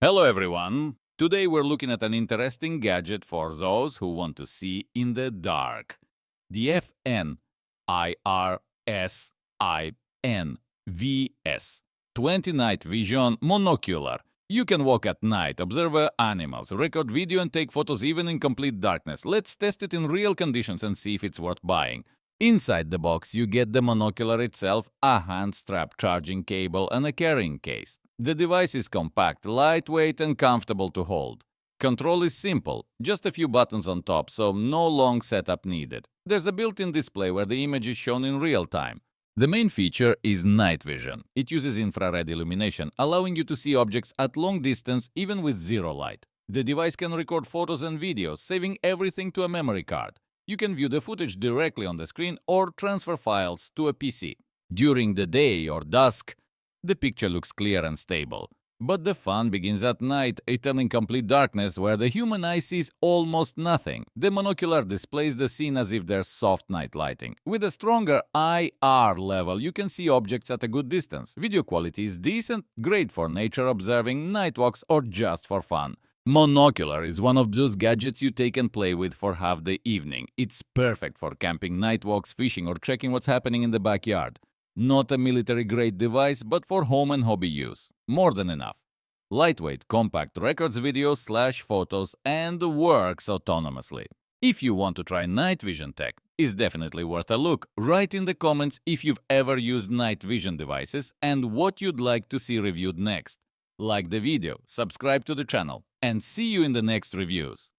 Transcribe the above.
Hello everyone! Today we're looking at an interesting gadget for those who want to see in the dark. The FNIRSI-NVS-20 Night Vision Monocular. You can walk at night, observe animals, record video and take photos even in complete darkness. Let's test it in real conditions and see if it's worth buying. Inside the box you get the monocular itself, a hand strap, charging cable and a carrying case. The device is compact, lightweight and comfortable to hold. Control is simple, just a few buttons on top, so no long setup needed. There's a built-in display where the image is shown in real time. The main feature is night vision. It uses infrared illumination, allowing you to see objects at long distance even with zero light. The device can record photos and videos, saving everything to a memory card. You can view the footage directly on the screen or transfer files to a PC. During the day or dusk, the picture looks clear and stable. But the fun begins at night, in complete darkness where the human eye sees almost nothing. The monocular displays the scene as if there's soft night lighting. With a stronger IR level, you can see objects at a good distance. Video quality is decent, great for nature observing, night walks, or just for fun. Monocular is one of those gadgets you take and play with for half the evening. It's perfect for camping, night walks, fishing, or checking what's happening in the backyard. Not a military-grade device, but for home and hobby use. More than enough. Lightweight, compact, records videos, photos, and works autonomously. If you want to try night vision tech, it's definitely worth a look. Write in the comments if you've ever used night vision devices and what you'd like to see reviewed next. Like the video, subscribe to the channel, and see you in the next reviews.